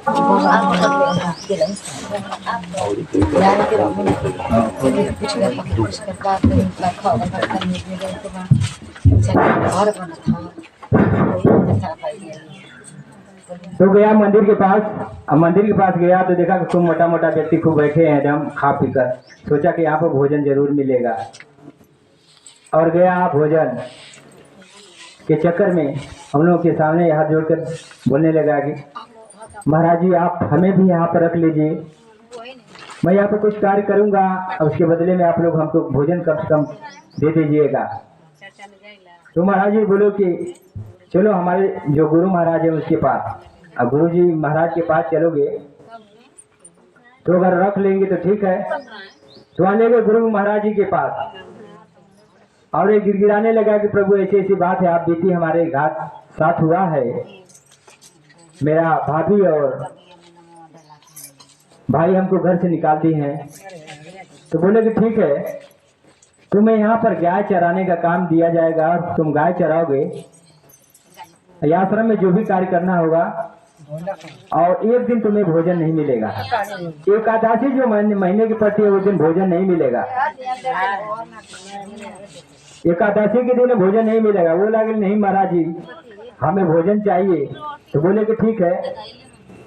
तो गया मंदिर के पास। अब मंदिर के पास गया तो देखा कि खूब मोटा मोटा व्यक्ति खूब बैठे हैं एकदम खा पी कर। सोचा कि यहाँ पर भोजन जरूर मिलेगा और गया भोजन के चक्कर में हम लोगों के सामने हाथ जोड़कर बोलने लगा कि महाराज जी आप हमें भी यहाँ पर रख लीजिए, मैं यहाँ पर कुछ कार्य करूँगा और उसके बदले में आप लोग हमको भोजन कम से कम दे दीजिएगा। तो महाराज जी बोलो कि चलो हमारे जो गुरु महाराज है उसके पास। अब गुरु जी महाराज के पास चलोगे तो अगर रख लेंगे तो ठीक है। तो आने गए गुरु महाराज जी के पास और ये गिड़गिड़ाने लगा कि प्रभु ऐसी ऐसी बात है, आप बीती हमारे घाट साथ हुआ है, मेरा भाभी और भाई हमको घर से निकाल दी हैं। तो बोले कि ठीक है, तुम्हें यहाँ पर गाय चराने का काम दिया जाएगा और तुम गाय चराओगे, आश्रम में जो भी कार्य करना होगा और एक दिन तुम्हें भोजन नहीं मिलेगा। एकादशी जो महीने की पड़ती है उस दिन भोजन नहीं मिलेगा, एकादशी के दिन भोजन नहीं मिलेगा। वो लगे नहीं महाराज जी हमें भोजन चाहिए। तो बोले कि ठीक है,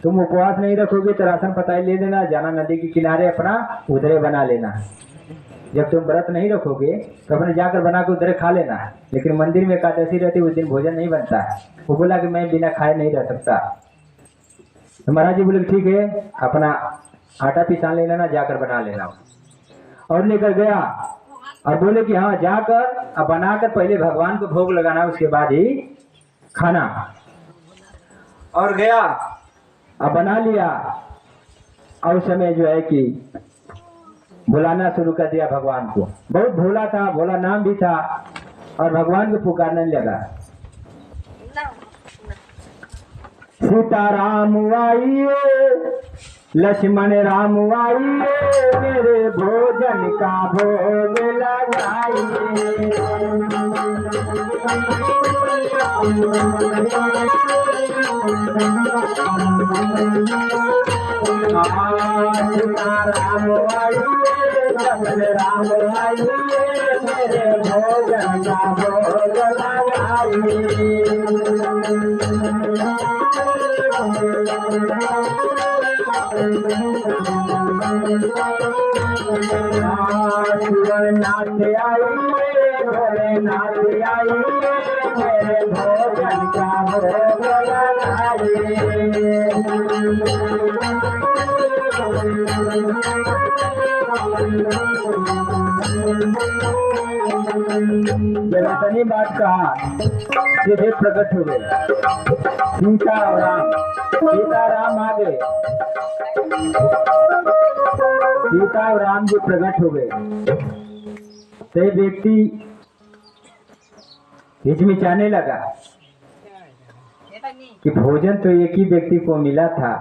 तुम उपवास नहीं रखोगे तो राशन पताई ले लेना, जाना नदी के किनारे अपना उधरे बना लेना। जब तुम व्रत नहीं रखोगे तो अपने जाकर बना के उधरे खा लेना, लेकिन मंदिर में एकादशी रहती उस दिन भोजन नहीं बनता है। वो बोला कि मैं बिना खाए नहीं रह सकता। तो महाराज जी बोले ठीक है, अपना आटा पिसा ले लेना, जाकर बना लेना। और लेकर गया और बोले कि हाँ जाकर अब बनाकर पहले भगवान को भोग लगाना, उसके बाद ही खाना। और गया अब बना लिया और उस समय जो है कि बुलाना शुरू कर दिया भगवान को। बहुत भोला था, भोला नाम भी था और भगवान को पुकारने लगा, सीताराम आइए, लक्ष्मण राम आइए, मेरे भोजन का भोग लगाइए। सीताराम आइए, लक्ष्मण राम आइए, मेरे भोजन का भोग लगाइए। नाथ आइए, भोलेनाथ आइए, मेरे भोजन का भोग लगाइए। जब इतनी बात कहा सीधे प्रकट हो गए सीता और राम। सीता राम आ गए, सीता और राम जी प्रकट हो गए। तो व्यक्ति हिचमिचाने लगा कि भोजन तो एक ही व्यक्ति को मिला था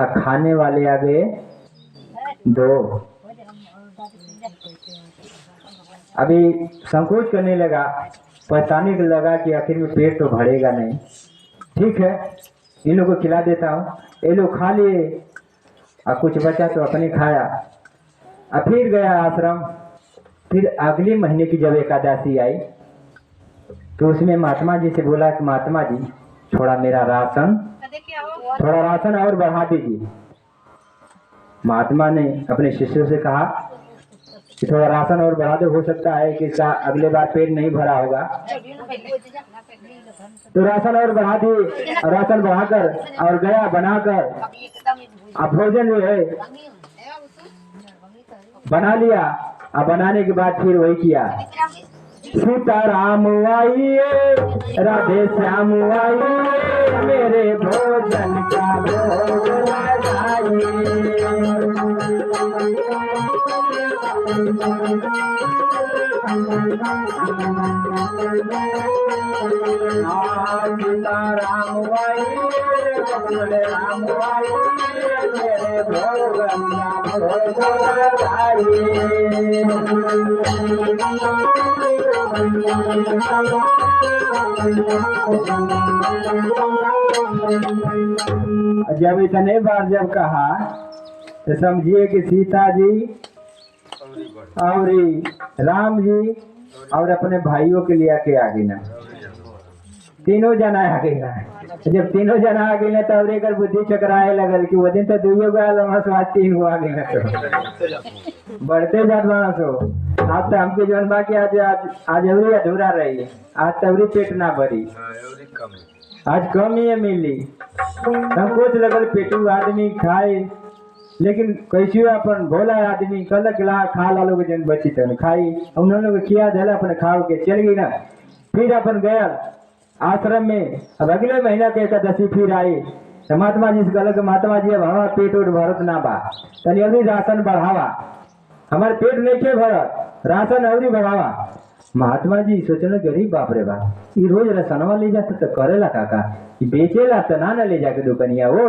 और खाने वाले आ गए दो। अभी संकोच करने लगा, पछताने लगा कि आखिर में पेट तो भरेगा नहीं। ठीक है, इन लोगों को खिला देता हूँ। ये लोग खा लिए और कुछ बचा तो अपने खाया। और फिर गया आश्रम। फिर अगले महीने की जब एकादशी आई तो उसमें महात्मा जी से बोला कि महात्मा जी थोड़ा मेरा राशन, थोड़ा राशन और बढ़ा दीजिए। महात्मा ने अपने शिष्यों से कहा कि थोड़ा राशन और बढ़ा दो, हो सकता है कि इसका अगले बार पेट नहीं भरा होगा। तो राशन और बढ़ा दिए, राशन बढ़ाकर और गया बनाकर अब भोजन जो है बना लिया। अब बनाने के बाद फिर वही किया, सीताराम आइए, राधे श्याम आइए, मेरे भोजन का भोग लगाइए। सीताराम आइए, राम आइए, मेरे भोजन का भोग लगाइए। जब इतने बार जब कहा तो समझिए कि सीता जी और राम जी और अपने भाइयों के लिए आके आ गई ना, तीनों जना आ गई ना। जब तीनों जना आ गई ना तो और एक बुद्धि चकराए लगल कि वो दिन तो दुइयो गया आज 3 गो आ गई ना। तो बढ़ते जात बना सो आज तो हमके जौन बा कि आज आज आज अवरी अधूरा रही, आज तवरी पेट ना भरी, आज कम ही मिली। हमको तो लगल पेटू आदमी खाए, लेकिन कैसे अपन भोला आदमी कल खा ला लोग जन बची तन खाई, उन्होंने किया धला अपन खाओ के चल गई ना। फिर अपन गया आश्रम में। अब अगले महीना के एकादशी फिर आई तो महात्मा जी से कहल कि महात्मा जी अब हमारा पेट उठ भरत ना बा, तनी अभी राशन बढ़ावा, हमारे पेट नहीं के भरत, राशन अवरी बढ़ावा। महात्मा जी सोचने गरीब बाप रे बाप, ये रोज रसनवा ले जाते तो करेला काका, बेचेला तो ना ले जाके दुकनिया, वो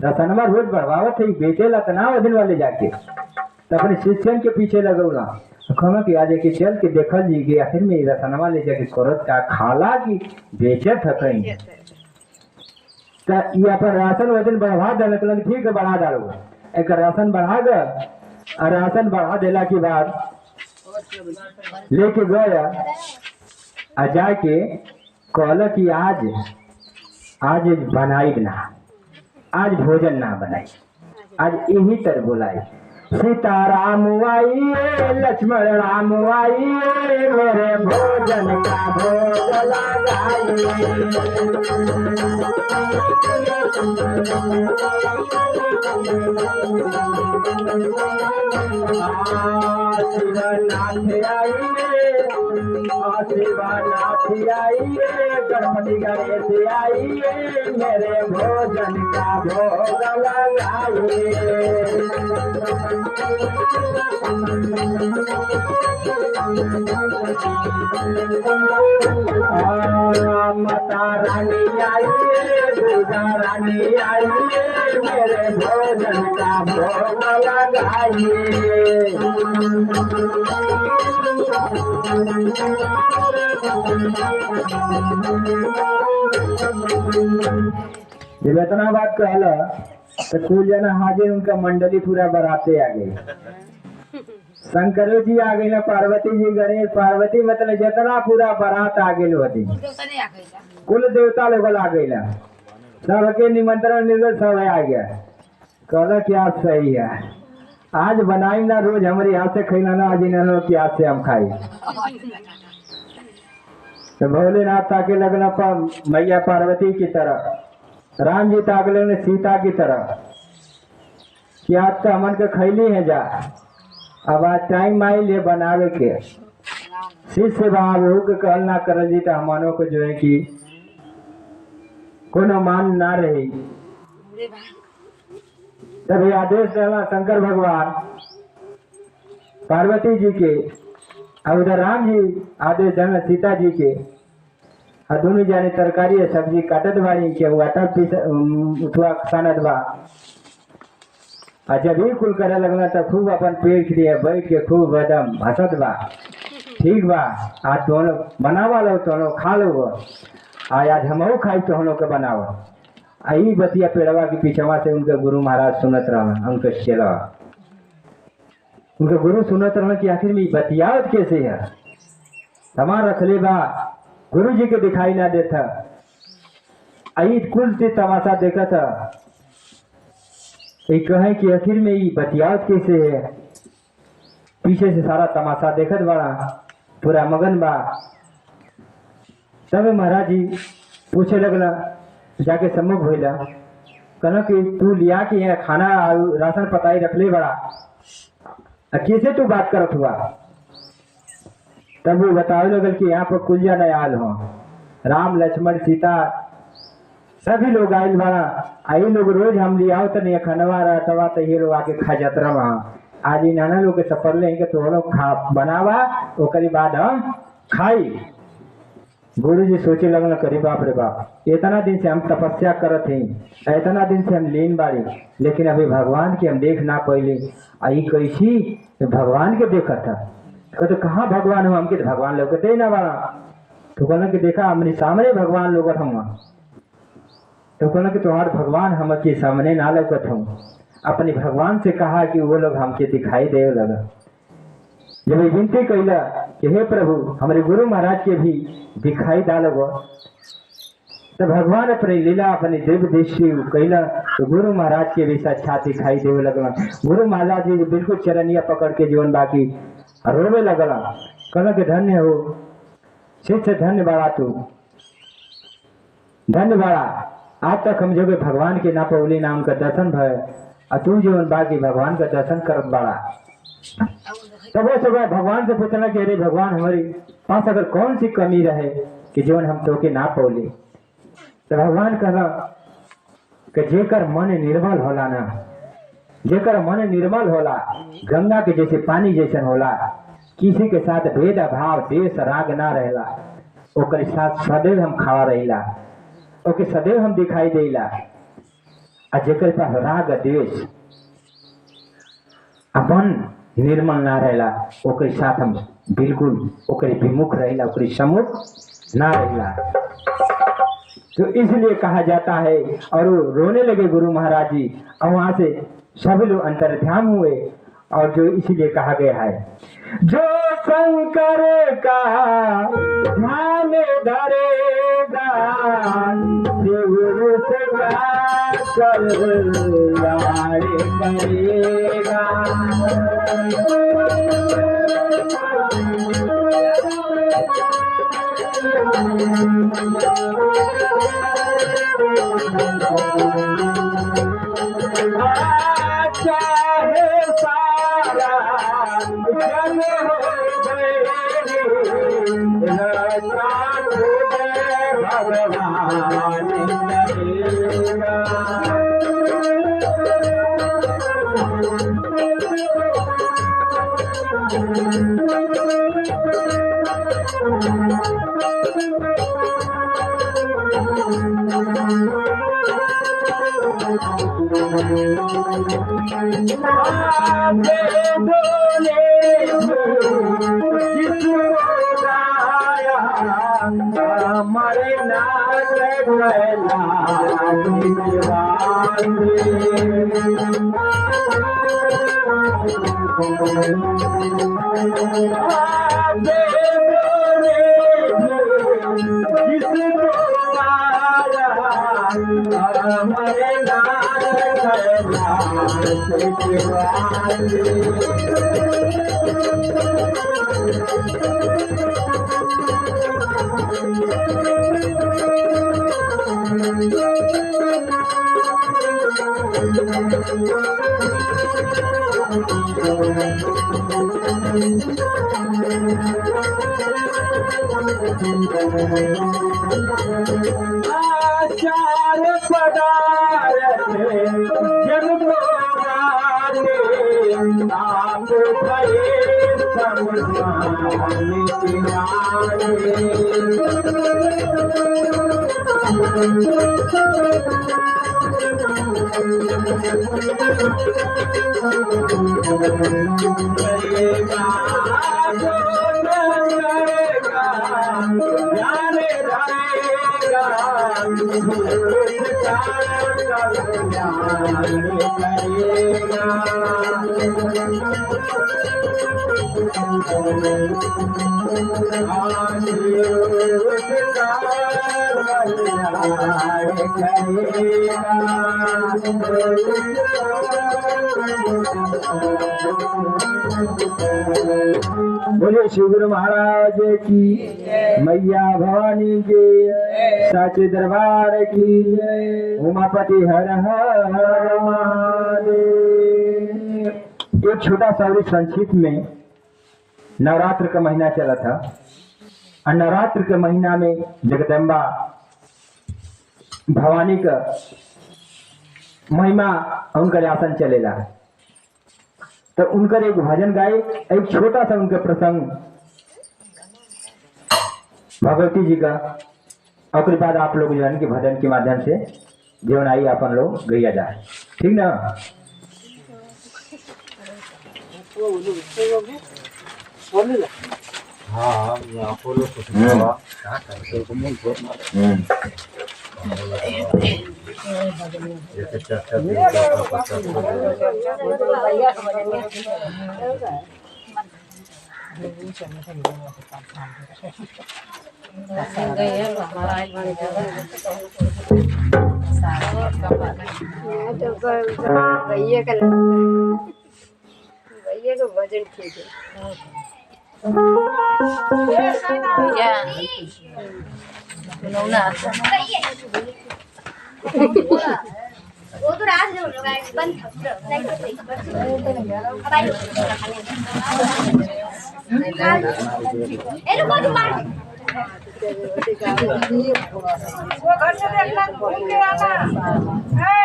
रसनवा रोज बढ़ावत है, बेचेला तो ना दिन वाले जाके। तो अपने शिष्यन के पीछे लगौला, कहना कि आज के चल के देखल जी के आखिर में रसनवा ले जाके करत का खाला की बेचत है कहीं। तो ये अपन राशन वजन बढ़ा दे, ठीक है बढ़ा डालो, एक राशन बढ़ा गया और राशन बढ़ा देला के बाद लेके गया आ जाके कहल कि आज बनाई ना, आज भोजन ना बनाई, आज यही तर बोलाई, सीताराम आइए लक्ष्मण राम आइए मेरे भोजन का भोग लगाइए। शिवनाथ आइए, शिवनाथ आइए, गणपति गणेश आइए मेरे भोजन का भोग लगाइए। माता रानी आइए, दुर्गा रानी आइए मेरे भोजन का भोग लगाइए। जब इतना बात कहला तो कुल जना हाजिर, उनका मंडली पूरा बराते आ गई, शंकर जी आ गई ना, पार्वती जी, गणेश पार्वती, मतलब जितना पूरा बारात आ गई होती, कुल देवता लोग आ गई, सबके निमंत्रण निर्गत सब आ गया। कहला क्या सही है, आज बनाई ना, रोज हमारे हाथ से खिला ना, आज इन की हाथ से हम खाई। तो भोलेनाथ ताके लगना पर मैया पार्वती की तरह, राम जी ताके लगने सीता की तरह कि आज तो हमन के खैली है जा, अब आज टाइम आई ले बनावे के। शिष्य बाबू के कहल ना करल जी तो हमनों को जो है कि कोनो मान ना रही। तभी आदेश देना शंकर भगवान पार्वती जी के, और उधर राम जी आदेश देना सीता जी के, और दोनों जाने तरकारी सब्जी काटत बाड़ी के, वो आटा पीस उठवा सानत बा। और जब ही कुल करे लगना तो खूब अपन पेट दिए बैठ के खूब एकदम हंसत बा, ठीक बा आज दोनों बनावा लो, दोनों खा लो, आज हमहू खाई तो हम लोग के बनाओ। आई बतिया पेड़वा के पीछवा से उनके गुरु महाराज सुनत रहा, उनके चला उनके गुरु सुनत रहा कि आखिर में बतियावत कैसे है, हमार रखले बा गुरु जी के दिखाई ना देता। आई कुल से तमाशा देखा था, कहे कि आखिर में ये बतियावत कैसे है, पीछे से सारा तमाशा देखत बड़ा पूरा मगन बा। तब महाराज जी पूछे लगला, जाके सम्मुख भइला, कहना कि तू लिया कि यहाँ खाना राशन पताई रखले बड़ा, कैसे तू बात करत हुआ। तब वो बतावे लगल कि यहाँ पर कुल जना आयल हो, राम लक्ष्मण सीता सभी लोग आयल बड़ा, आई लोग रोज हम लिया तो नहीं खनवा रहता तो ये लोग आके खा जात रहा। आज इन नाना लोग के सफर लेंगे तो लोग खा बनावा, ओकरी बाद हम खाई। गुरु जी सोचे लगल करी बाप रे बाप, इतना दिन से हम तपस्या करत हैं, इतना दिन से हम लीन बाड़ी, लेकिन अभी भगवान के हम देख ना पहले। आई कैसी भगवान के देखा था, तो कहाँ भगवान हो, हमके भगवान लोग ना बड़ा। तो कहना कि देखा हमने सामने भगवान लोग हम। तो कहना कि तुम्हारे भगवान हम के सामने ना लगत हूँ। अपने भगवान से कहा कि वो लोग हमके दिखाई दे लगा। जब विनती कैला कि हे प्रभु हमारे गुरु महाराज के भी दिखाई डालो, तो भगवान अपने लीला अपनी दिव्य दृष्टि कैला तो गुरु महाराज के भी साक्षात दिखाई देवे लगला। गुरु महाराज जी बिल्कुल चरनिया पकड़ के जीवन बाकी रोवे लगला। कहला कि धन्य हो शिष्य, धन्य बाड़ा तू, धन्य बाड़ा। आज तक हम जो भगवान के ना पौली नाम का दर्शन भय और तू जीवन बाकी भगवान का दर्शन करत बाड़ा। तब वो सब भगवान से पूछना कि अरे भगवान हमारी पास अगर कौन सी कमी रहे कि जीवन हम तो के ना पौली। तो भगवान कहना कि जेकर मन निर्मल होला ना, जेकर मन निर्मल होला गंगा के जैसे पानी जैसन होला, किसी के साथ भेद भाव देश राग ना रहेला, ओकर साथ सदैव हम खड़ा रहिला, ओके सदैव हम दिखाई देला। आ जेकर पास राग द्वेष अपन निर्मल ना रहेला, ओकर साथ हम बिल्कुल ओकर विमुख रहेला, ओकर सम्मुख ना रहेला। तो इसलिए कहा जाता है। और वो रोने लगे गुरु महाराज जी और वहां से सभी लोग अंतर्ध्यान हुए। और जो इसलिए कहा गया है, जो शंकर का ध्यान धरेगा शिव से कर लाड़ करेगा। चाहे सारा जन हो गए भगवान करेगा। हमारे नाथ हमारे आचार पदार्थ जब आप भये बोले श्री गुरु महाराज की, मैया भवानी के, साचे दरबार की, उमापति हर हर महादेव। एक छोटा सा संक्षिप्त में नवरात्र का महीना चला था और नवरात्र के महीना में जगदम्बा भवानी का महिमा उनका आसन चलेला। तो उनका एक भजन गाए, एक छोटा सा उनका प्रसंग भगवती जी का, और उसके बाद आप लोग जो है कि भजन के माध्यम से जीवन आई अपन लोग गैया जाए, ठीक ना। हाँ भैया का वजन ठीक है। वो तो रात जो लोग आए बंद ए लोग को मार वो घर से देखना घूम के आना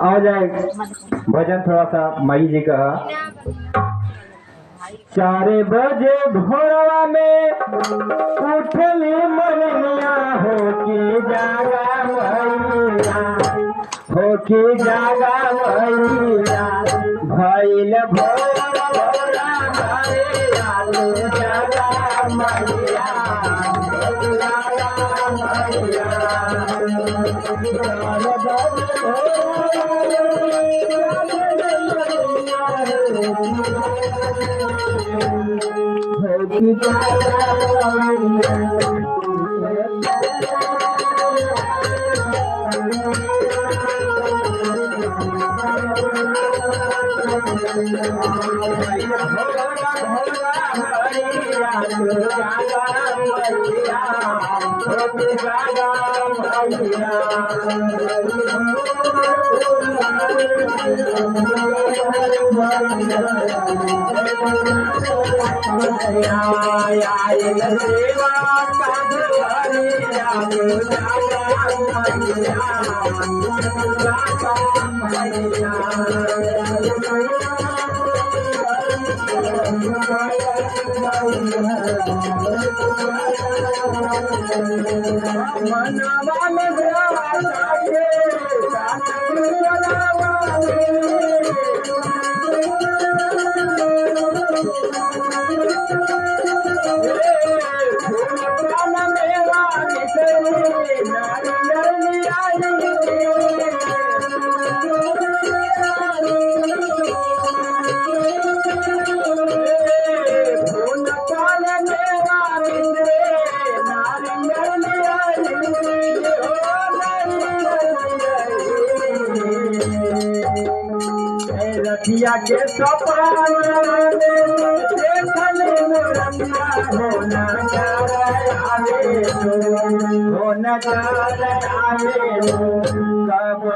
आ जाए भजन थोड़ा सा माई जी का। 4 बजे भोरवा में उठली मनिया हो के जागा मैया हो के जागा मैया भइल भोर भोरा मैया जागा मैया जागा मैया रतिया के सपना होना कब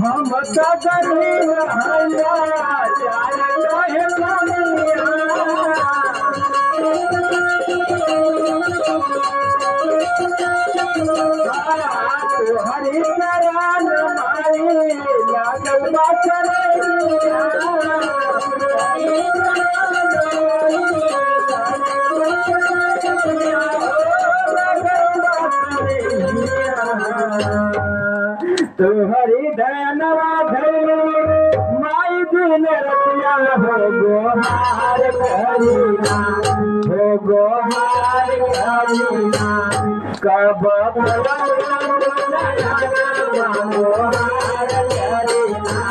हम हरी नारायण माई लागल तुहरी धनवा धैली माई दिन रतिया हो गोहार करीना हो गोहार करीना कब गोहार करीना गोहार करीना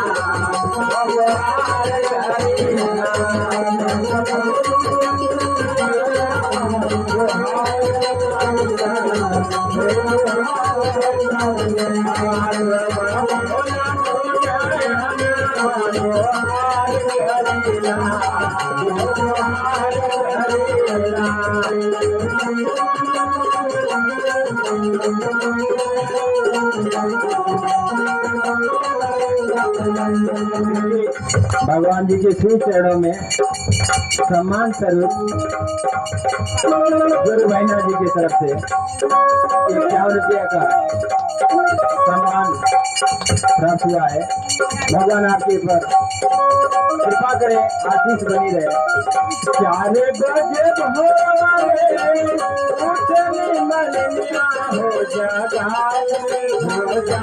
भगवान जी के श्री चरणों में सम्मान स्वरूप गुरु महीना जी की तरफ से 51 रुपया का सम्मान प्राप्त हुआ है। भगवान आपके ऊपर कृपा करे, आशीष बनी रहे। 4 बजे भोरे उठनी मलिया हो जागा मैया,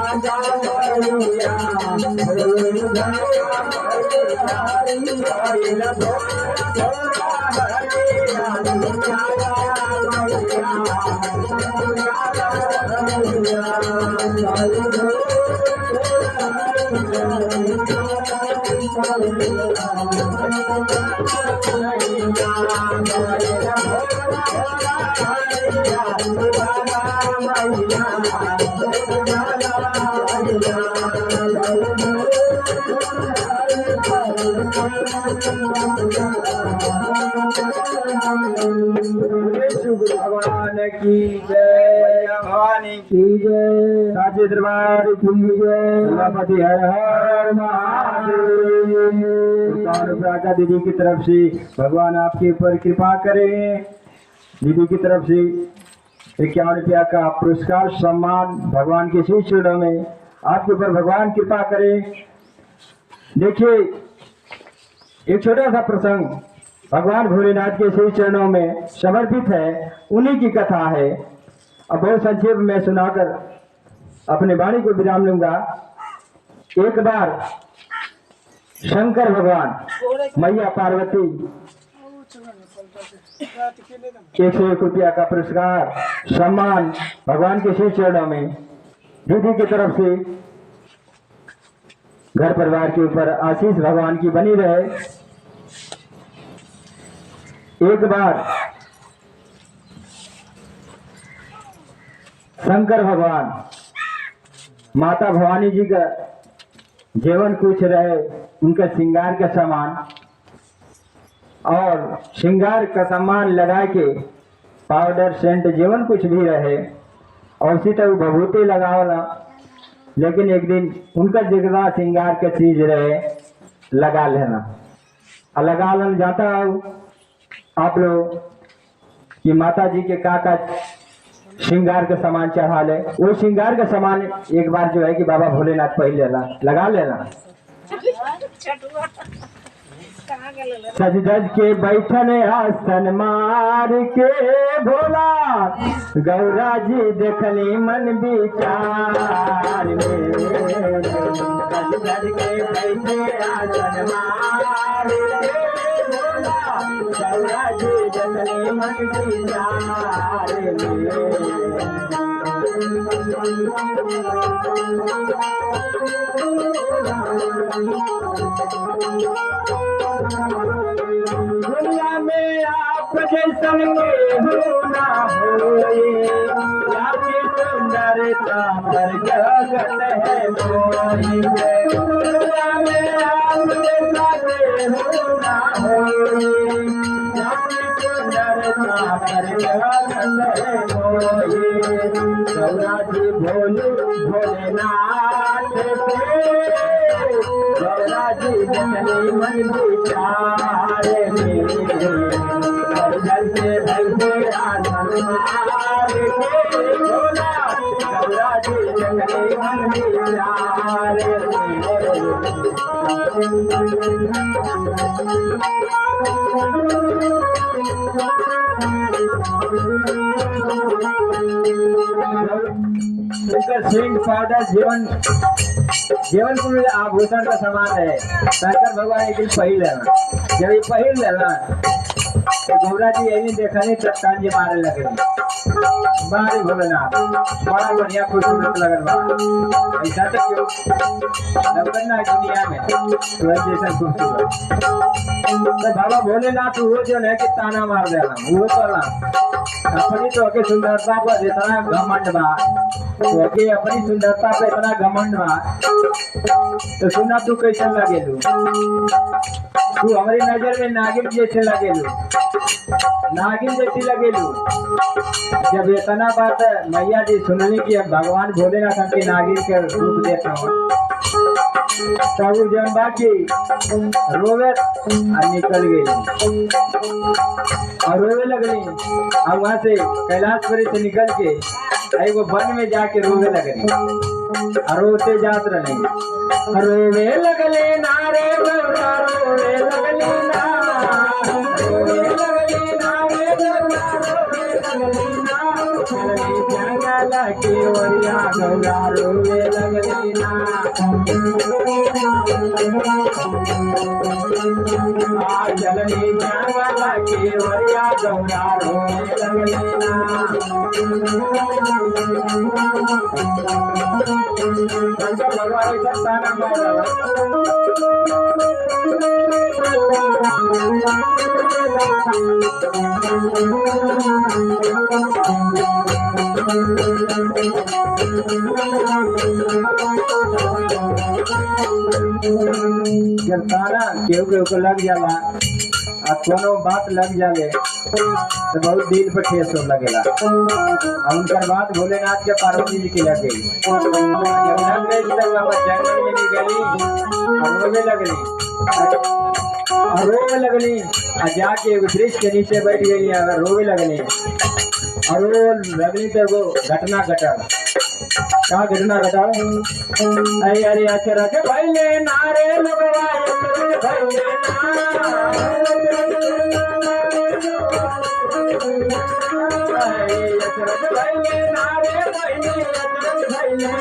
भगवान की जय, भवानी की जय, साचे दरबार की जय, उमापति हर हर महादेव। प्राचा दीदी की तरफ से भगवान आपके ऊपर कृपा करें। दीदी की तरफ से 51 रुपया का पुरस्कार सम्मान भगवान के श्री चरणों में आपके ऊपर भगवान कृपा करें। देखिए, एक छोटा सा प्रसंग भगवान भोलेनाथ के श्री चरणों में समर्पित है, उन्हीं की कथा है। अब बहुत संक्षेप में सुनाकर अपने वाणी को विराम लूंगा। एक बार शंकर भगवान मैया पार्वती 101 रुपया का पुरस्कार सम्मान भगवान के श्री चरणों में दीदी की तरफ से घर परिवार के ऊपर आशीष भगवान की बनी रहे। एक बार शंकर भगवान माता भवानी जी का जीवन कुछ रहे, उनका श्रृंगार का सामान और श्रृंगार का सामान लगा के पाउडर सेंट जीवन कुछ भी रहे और उसी तरह भभूति लगावला। लेकिन एक दिन उनका जिगरा श्रृंगार का चीज रहे लगा लेना, लगा लेना जाता आप लोग कि माता जी के का श्रृंगार का सामान चढ़ा ले। वो श्रृंगार का सामान एक बार जो है कि बाबा भोलेनाथ पहले लेना लगा लेना। सज धज के बैठन आसन मार के भोला गौरा जी देखनी मन विचार में। सज धज के बैठे आसन मार के भोला गौरा जी देखनी मन विचार दुनिया में आप जैसन केहू ना होए, आपकी सुंदरता पर जगत है मोही। दुनिया में आप जैसा केहू ना होए, आपकी सुंदरता पर जगत है मोही। गौरा जी भोलेनाथ गौरा जी जननी मन विचार में घर से भैसे आनंद मार के भोला गौरा जी जननी मन विचार सिंह पाउडर जीवन को आभूषण का सामान है। शंकर भगवान एक दिन पहिल लेना, जब ये पहिल लेना तो गौरा जी यही देखा नहीं चट्टान जी मारे लगे बारी भोलेनाथ बड़ा बढ़िया खूबसूरत लगल बा। ऐसा तो क्यों करना है दुनिया में तो जैसा खूबसूरत। तो बाबा भोलेनाथ वो जो है कि ताना मार देना वो तो अपनी तो के सुंदरता पर जितना घमंड बा तो अके अपनी सुंदरता पे इतना घमंड बा तो सुना तू कैसन लगेलू। तू हमारी नजर में नागिन जैसे लगेलू, नागिन जैसी लगेलू। जब इतना बात मैया जी सुनली कि अब भगवान भोलेनाथ हमके नागिन के रूप देता हूँ, तब वो जन बाकी रोवे और निकल गई और रोवे लगली। और वहां से कैलाशपुरी से निकल के एगो वन में जाके रोवे लगली और रोते जात रही। रोवे लगले ना रे गौरा, रोवे लगली ना, रोवे लगली ना रे गौरा, रोवे लगली ना। चलनी जंगल के ओरिया गौरा रोवे लगली ना। चलनी जंगल के ओरिया गौरा रोवे लगली ना। भगवान सत्ताना जब ताना केहू केहू को लग जाला और कोनो बात लग जाले तो बहुत दिल पर ठेस हो लगेला। और उनकर बात भोलेनाथ के पार्वती जी की लग गई। जब लग गई तब वहाँ जंगल में निकली और रोवे लगली और रोवे लगली और जाके वृक्ष के नीचे बैठ गई और रोवे लगली और वो लगली तो वो घटना घटल। क्या घटना घटल? अरे अरे अचरज भइले नारे लोगवा, अचरज भइले अचरज भइले नारे भइले, अचरज भइले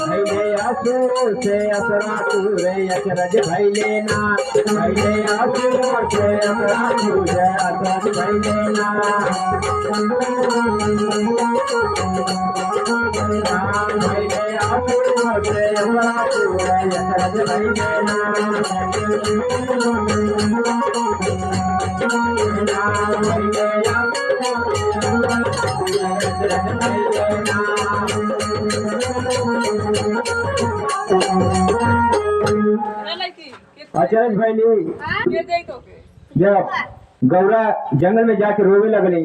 भइले आंसू से असरातू रे, अचरज भइले ना। भइले आंसू से असरातू रे, अचरज भइले ना। भइले आंसू से असरातू रे, अचरज भइले ना। भइले अचरज भइली। जब गौरा जंगल में जाके रोवे लगली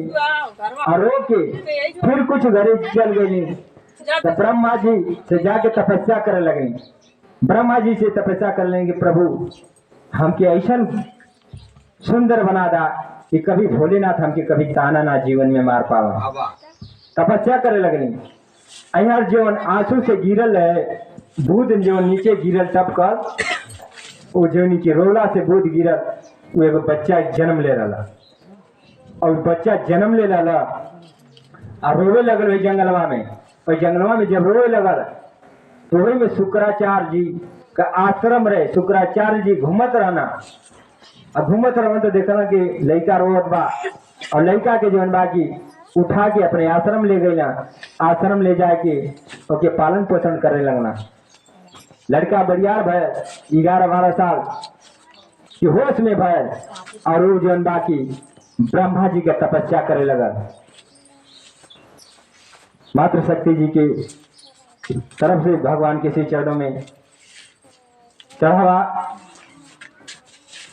और रो के फिर कुछ घरे चल गई तो ब्रह्मा जी से जाके तपस्या करे लगली। ब्रह्मा जी से तपस्या कर लेंगे, प्रभु हमके ऐसा सुंदर बना दा कि कभी भोलेनाथ हमके कभी ताना ना जीवन में मार पावा। तपस्या करे लगली। अहर जीवन आंसू से गिरल है, दूध जो नीचे गिरल तब कर वो जो नीचे रोला से दूध गिरल, वो एगो बच्चा जन्म ले रहा और बच्चा जन्म ले रहा और रोवे लगल वही जंगलवा में। और जंगलवा में जब रोवे लगल तो वही में शुक्राचार्य जी का आश्रम रहे। शुक्राचार्य जी घूमत रहना और घूमत रहना तो देखना कि लड़का रोवत बा और लड़का के जीवन बाकी उठा के अपने आश्रम ले गई ना। आश्रम ले जाके ओके पालन पोषण करे लगना। लड़का बरियार भय 11-12 साल की होश में भय और वो जीवन बाकी ब्रह्मा जी का तपस्या करे लगा। मातृ शक्ति जी के तरफ से भगवान के श्री चरणों में चढ़ावा,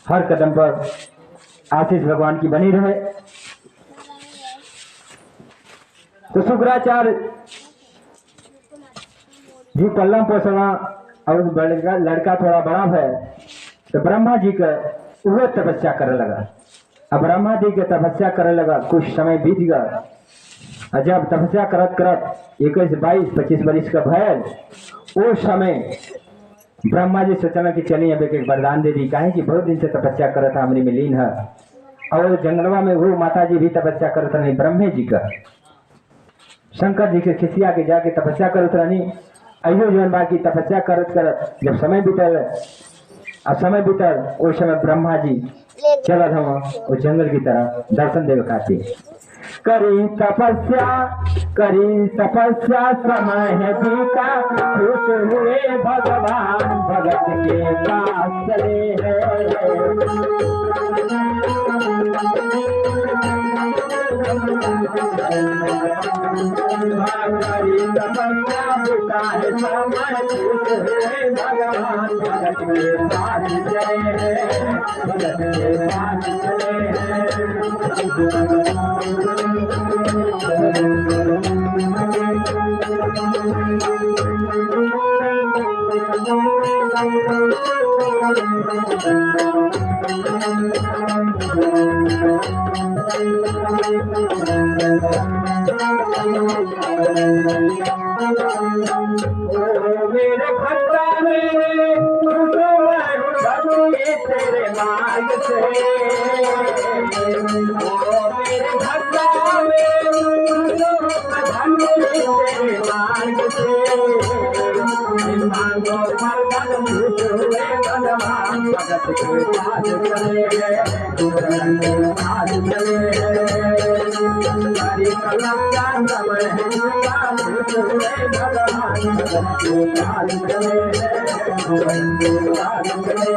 हर कदम पर आशीष भगवान की बनी रहे। तो शुक्राचार्य जी पल्लम पोसना और लड़का थोड़ा बड़ा है तो ब्रह्मा जी का वह तपस्या करे लगा। अब ब्रह्मा जी के तपस्या करे लगा, कुछ समय बीत गया। जब तपस्या करत करत 21, 22, 25 वर्ष का भयल, वो समय ब्रह्मा जी सोचना कि चलिए अब एक वरदान दे दी। काहे कि बहुत दिन से तपस्या करत था, हमारी में लीन है। और जंगलवा में वो माता जी भी तपस्या करत रही ब्रह्मे जी का। शंकर जी के खिसिया के जाके तपस्या करत रही। अयो जीवन बाकी तपस्या करत करत जब समय बीतल और समय बीतल उस समय ब्रह्मा जी चलत हम वो जंगल की तरफ दर्शन देवे खातिर। करी तपस्या समय है बीता, खुश हुए भगवान भगत के पास चले हैं। हमारी तमन्ना होता है समय खुश है भगवान भगत के पास चले भगत के पास मेरे भक्ता मेरे तेरे मार्ग से मेरे भक्ता तेरे मार्ग से मांगो भगत भगवान भगत के पास चले पास चले हरि कलम का समय भगवान भगत के पास चले पास चले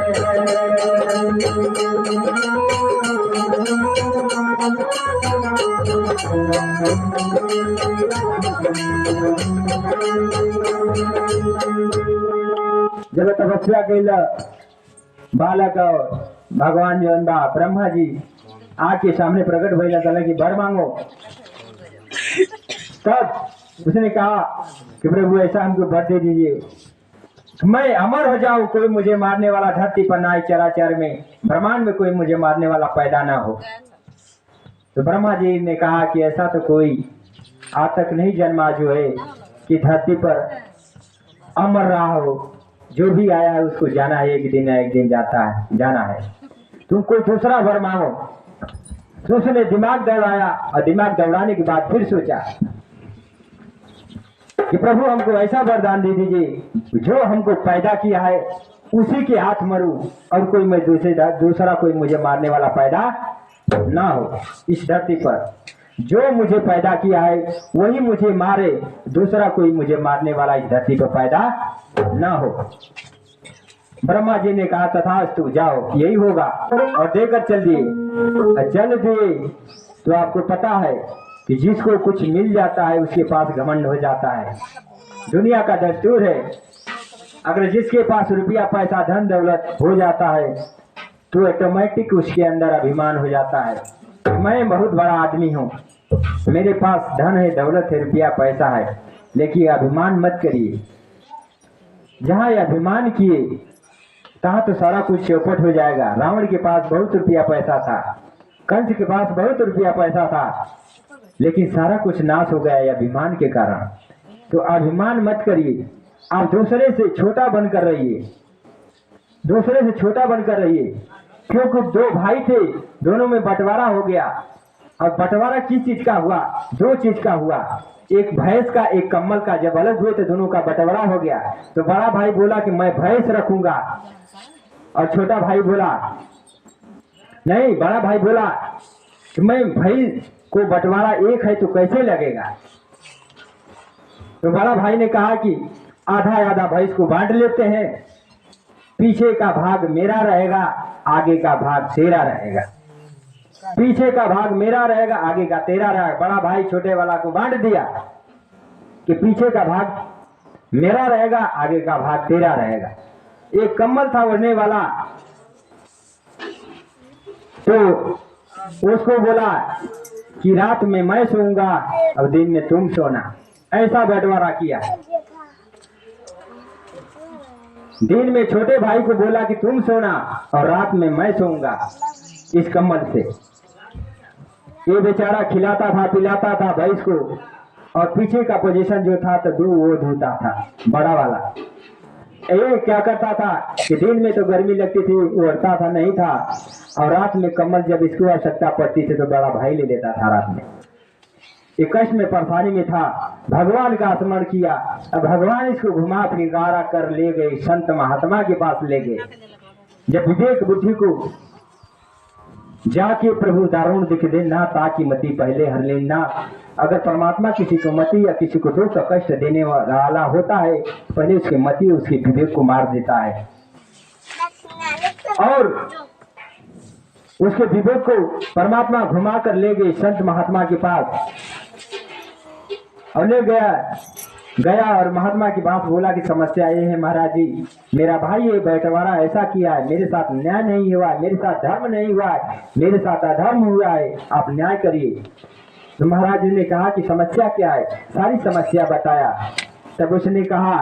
जब तपस्या कैल बालक और भगवान जो बा ब्रह्मा जी आग के सामने प्रकट भैया कहला कि वर मांगो। तब उसने कहा कि प्रभु ऐसा हमको वर दे दीजिए, मैं अमर हो जाऊं, कोई मुझे मारने वाला धरती पर ना आए, चराचर में ब्रह्मांड में कोई मुझे मारने वाला पैदा ना हो। तो ब्रह्मा जी ने कहा कि ऐसा तो कोई आज तक नहीं जन्मा जो है कि धरती पर अमर रहा हो, जो भी आया है उसको जाना है, एक दिन जाता है, जाना है। तुम कोई दूसरा वर मांगो। तो उसने दिमाग दौड़ाया और दिमाग दौड़ाने के बाद फिर सोचा कि प्रभु हमको ऐसा वरदान दे दीजिए जो हमको पैदा किया है उसी के हाथ मरूं और कोई मैं दूसरा कोई मुझे मारने वाला पैदा ना हो इस धरती पर। जो मुझे पैदा किया है वही मुझे मारे, दूसरा कोई मुझे मारने वाला इस धरती पर पैदा ना हो। ब्रह्मा जी ने कहा तथास्तु, जाओ यही होगा, और देकर चल दिए। चल दिए तो आपको पता है कि जिसको कुछ मिल जाता है उसके पास घमंड हो जाता है। दुनिया का दस्तूर है, अगर जिसके पास रुपया पैसा धन दौलत हो जाता है तो ऑटोमेटिक उसके अंदर अभिमान हो जाता है, मैं बहुत बड़ा आदमी हूँ, मेरे पास धन है, दौलत है, रुपया पैसा है। लेकिन अभिमान मत करिए। जहाँ ये अभिमान किए तहाँ तो सारा कुछ चौपट हो जाएगा। रावण के पास बहुत रुपया पैसा था, कंस के पास बहुत रुपया पैसा था, लेकिन सारा कुछ नाश हो गया अभिमान के कारण। तो अभिमान मत करिए, आप दूसरे से छोटा बनकर रहिए, दूसरे से छोटा बनकर रहिए। क्योंकि दो भाई थे, दोनों में बंटवारा हो गया। और बंटवारा किस चीज का हुआ? दो चीज का हुआ, एक भैंस का एक कम्बल का। जब अलग हुए तो दोनों का बंटवारा हो गया। तो बड़ा भाई बोला कि मैं भैंस रखूंगा, और छोटा भाई बोला नहीं, बड़ा भाई बोला कि मैं भैंस को बंटवारा एक है तो कैसे लगेगा। तो बड़ा भाई ने कहा कि आधा आधा भैंस को बांट लेते हैं, पीछे का भाग मेरा रहेगा, आगे का भाग तेरा रहेगा। पीछे का भाग मेरा रहेगा, आगे का तेरा रहेगा। बड़ा भाई छोटे वाला को बांट दिया कि पीछे का भाग मेरा रहेगा, आगे का भाग तेरा रहेगा। एक कम्बल था ओढ़ने वाला, तो उसको बोला कि रात में मैं सोऊंगा और दिन में तुम सोना। ऐसा बंटवारा किया। दिन में छोटे भाई को बोला कि तुम सोना और रात में मैं सोऊंगा इस कम्बल से। ये बेचारा खिलाता था पिलाता था भैंस को, और पीछे का पोजीशन जो था तो दो वो धोता था बड़ा वाला। ये क्या करता था कि दिन में तो गर्मी लगती थी, उड़ता था नहीं था, और रात में कम्बल जब इसको आवश्यकता पड़ती थी तो बड़ा भाई ले लेता था रात में। ये कष्ट में परेशानी में था, भगवान का स्मरण किया। अब भगवान इसको घुमा फिरा कर ले गए, संत महात्मा के पास ले गए। जब विवेक बुद्धि को जाके प्रभु दारुण दिख देना, ताकि मति पहले हर लेना। अगर परमात्मा किसी को मति या किसी को दुख का कष्ट देने वाला होता है, पहले उसके मति उसके विवेक को मार देता है। और उसके विवेक को परमात्मा घुमा कर ले गए संत महात्मा के पास और ले गया और महात्मा के पास बोला कि समस्या ये है महाराज जी, मेरा भाई ये बंटवारा ऐसा किया है, मेरे साथ न्याय नहीं हुआ है, मेरे साथ धर्म नहीं हुआ है, मेरे साथ अधर्म हुआ है, आप न्याय करिए। तो महाराज जी ने कहा कि समस्या क्या है, सारी समस्या बताया। तब उसने कहा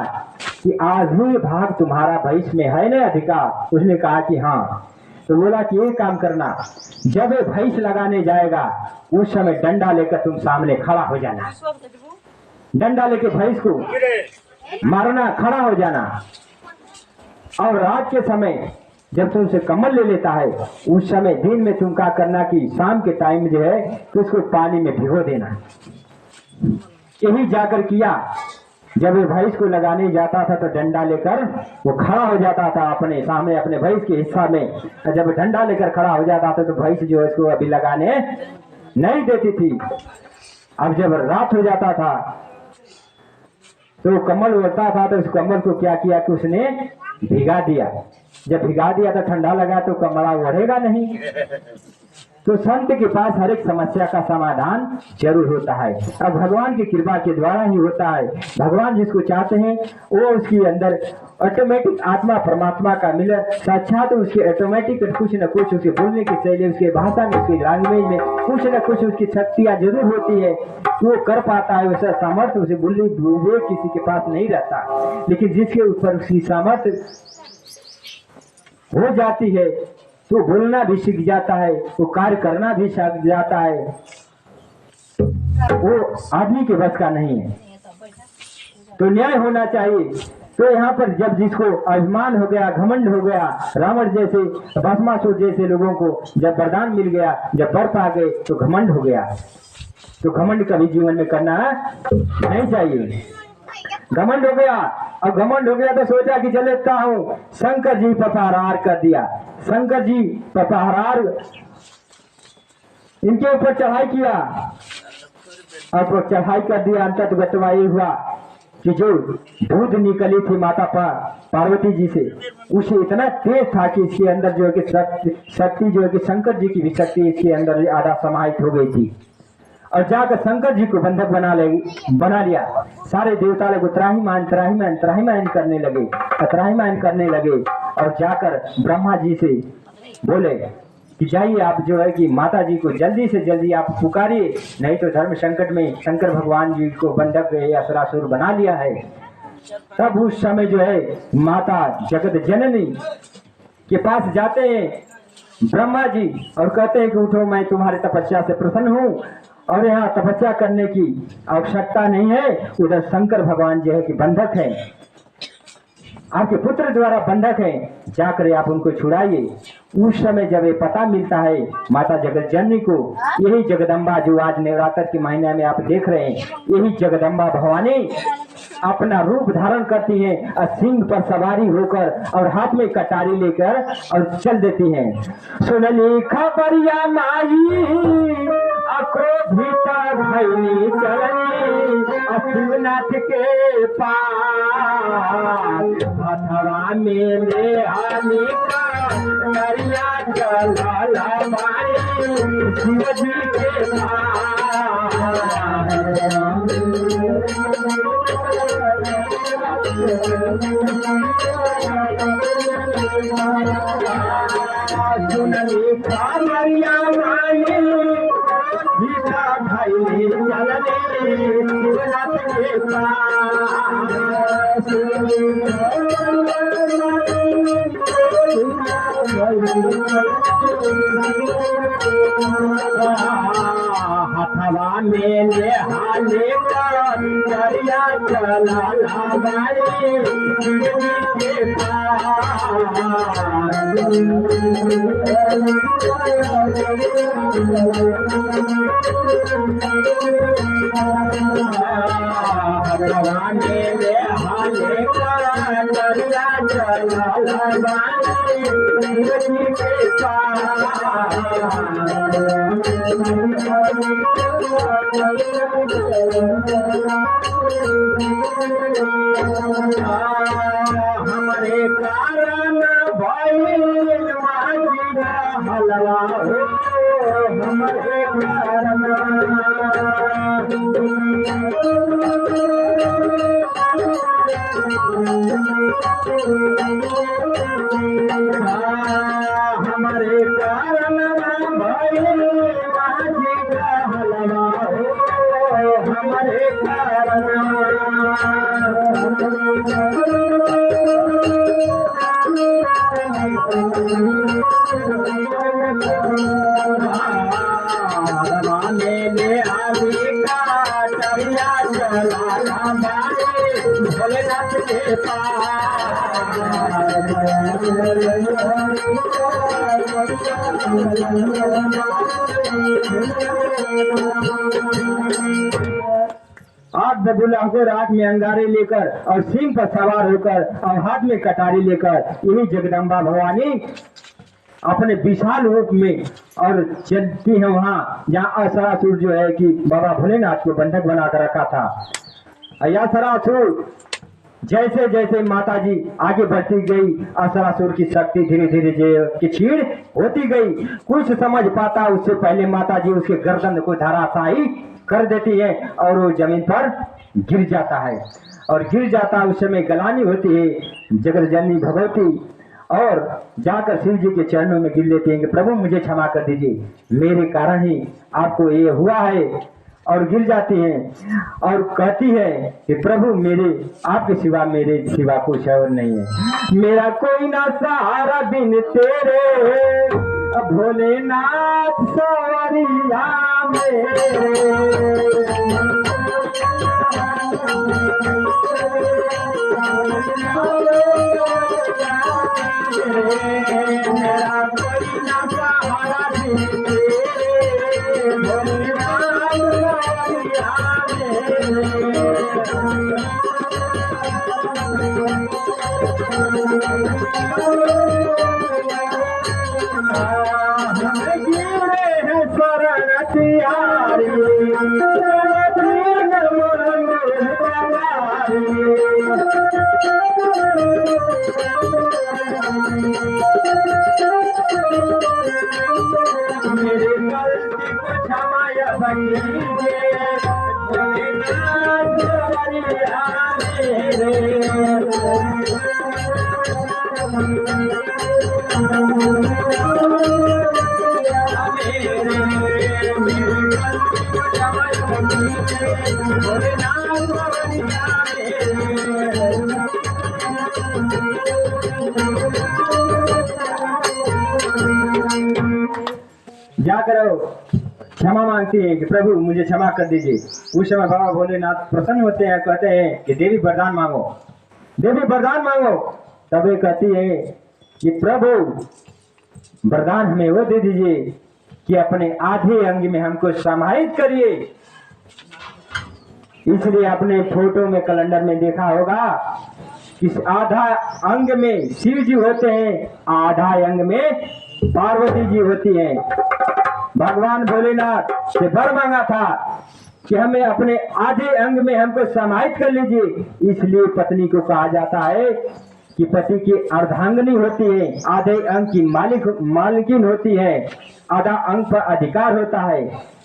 कि आधी भाग तुम्हारा भैंस में है ना अधिकार। उसने कहा कि हाँ। तो बोला कि ये काम करना, जब ये भैंस लगाने जाएगा उस समय डंडा लेकर तुम सामने खड़ा हो जाना, डंडा लेके भैंस को मारना, खड़ा हो जाना। और रात के समय जब तुमसे कमल ले लेता है उस समय दिन में तुम क्या करना कि शाम के टाइम जो है तो उसको पानी में भिगो देना। यही जाकर किया। जब ये भैंस को लगाने जाता था तो डंडा लेकर वो खड़ा हो जाता था अपने सामने, अपने भैंस के हिस्सा में। जब डंडा लेकर खड़ा हो जाता था तो भैंस जो है इसको अभी लगाने नहीं देती थी। अब जब रात हो जाता था तो कमल उड़ता था तो उस कमल को क्या किया कि उसने भिगा दिया। जब भिगा दिया तो ठंडा लगा तो कमला ओढ़ेगा नहीं। तो संत के पास हर एक समस्या का समाधान जरूर होता है। अब भगवान की कृपा के द्वारा ही होता है। भगवान जिसको चाहते हैं वो उसके अंदर ऑटोमेटिक आत्मा परमात्मा का मिले साक्षात, उसके ऑटोमेटिक कुछ न कुछ उसके बोलने की शैली, उसके भाषा में, उसकी लैंग्वेज में कुछ न कुछ उसकी शक्तियाँ जरूर होती है। वो कर पाता है, उसका सामर्थ्य उसे बोलने विवेक किसी के पास नहीं रहता। लेकिन जिसके ऊपर उसकी सामर्थ्य हो जाती है तो बोलना भी सीख जाता है, वो कार्य करना भी सीख जाता है। वो आदमी के बस का नहीं है। तो न्याय होना चाहिए। तो यहाँ पर जब जिसको अभिमान हो गया, घमंड हो गया, रावण जैसे, भस्मासुर जैसे लोगों को जब वरदान मिल गया, जब बर्फ आ गए तो घमंड हो गया। तो घमंड कभी जीवन में करना नहीं चाहिए। घमंड हो गया, अब घमंड हो गया तो सोचा कि चले लेता हूँ, शंकर जी पर प्रहार कर दिया। शंकर जी पर प्रहार इनके ऊपर चढ़ाई किया और चढ़ाई कर दिया। अंततः ये हुआ कि जो दूध निकली थी माता पार्वती जी से, उसे इतना तेज था कि इसके अंदर जो है कि शक्ति जो है कि शंकर जी की भी शक्ति इसके अंदर आधा समाहित हो गई थी। और जाकर शंकर जी को बंधक बना लिया। सारे देवता लोग त्राहिमाम करने लगे और जाकर ब्रह्मा जी से बोले कि जाइए आप जो है कि माता जी को जल्दी से जल्दी आप पुकारिए, नहीं तो धर्म संकट में शंकर भगवान जी को बंधक असुरासुर बना लिया है। तब उस समय जो है माता जगत जननी के पास जाते हैं ब्रह्मा जी और कहते हैं कि उठो, मैं तुम्हारे तपस्या से प्रसन्न हूँ और यहाँ तपस्या करने की आवश्यकता नहीं है। उधर शंकर भगवान जो है कि बंधक है, आपके पुत्र द्वारा बंधक है, जाकर आप उनको छुड़ाइए। उस समय जब ये पता मिलता है माता जगत जननी को, यही जगदम्बा जो आज नवरात्र के महीने में आप देख रहे हैं, यही जगदम्बा भवानी अपना रूप धारण करती हैं और सिंह पर सवारी होकर और हाथ में कटारी लेकर और चल देती हैं। सुनली खबरिया माई अक्रोधिता भैनी चलनी शिवनाथ के पास, अथवा मेरे आने का करिया चला माई शिव जी के पास। सुनली कामरिया माई सीता भाई चलने शिवनाथ के पास। हथवा में ले हाले करिया चला बाई के भगवान ले हाले करिया चला बाई के हमारे कारण भाई माझी का हलवा हो हमारे हमारे कारण भाई माझी का हलवा हो हमारे कारण मेरे आदि का चरिया चला हमारे भोलेनाथ के आठ बबूला होकर हाथ में अंगारे लेकर और सिंह पर सवार होकर और हाथ में कटारी लेकर यही जगदम्बा भवानी अपने विशाल रूप में और चलती है वहाँ जहाँ असरासुर जो है कि बाबा भोलेनाथ को बंधक बनाकर रखा था। यह असरासुर जैसे जैसे माता जी आगे बढ़ती गई असरासुर की शक्ति धीरे धीरे जो कि क्षीण होती गई। कुछ समझ पाता उससे पहले माता जी उसके गर्दन को धराशायी कर देती है और वो जमीन पर गिर जाता है और गिर जाता उस समय गलानी होती है जगतजननी भगवती और जाकर शिव जी के चरणों में गिर लेते हैं कि प्रभु मुझे क्षमा कर दीजिए, मेरे कारण ही आपको ये हुआ है। और गिर जाती हैं और कहती है कि प्रभु मेरे आपके सिवा मेरे सिवा कुछ और नहीं है, मेरा कोई ना सहारा बिन तेरे भोलेनाथ सवरिया मेरा कोई ना सहारा बिन तेरे भोलेनाथ मेरे गलती को क्षमाया जाकर क्षमा मांगती है कि प्रभु मुझे क्षमा कर दीजिए। उस समय बाबा भोलेनाथ प्रसन्न होते हैं, कहते हैं कि देवी वरदान मांगो, देवी वरदान मांगो। तब वे कहती है कि प्रभु वरदान हमें वो दे दीजिए कि अपने आधे अंग में हमको समाहित करिए। इसलिए अपने फोटो में कैलेंडर में देखा होगा इस आधा अंग में शिव जी होते हैं, आधा अंग में पार्वती जी होती हैं। भगवान भोलेनाथ से वर मांगा था कि हमें अपने आधे अंग में हमको समाहित कर लीजिए। इसलिए पत्नी को कहा जाता है कि पति की अर्धांगिनी होती है, आधे अंग की मालिकिन होती है, आधा अंग पर अधिकार होता है।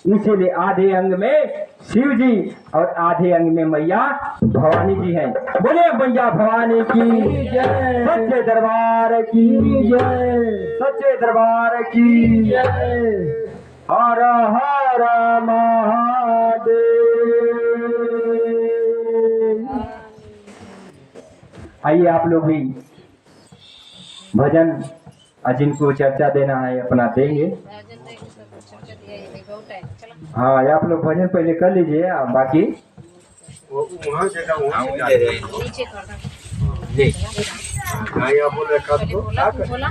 इसीलिए आधे अंग में शिव जी और आधे अंग में मैया भवानी जी हैं। बोले मैया भवानी की जय, सच्चे दरबार की जय, सच्चे दरबार की जय। हर हर महादेव। आइए आप लोग भी भजन जिनको चर्चा देना है अपना देंगे। हाँ आप लोग भजन पहले कर लीजिए, बाकी बोला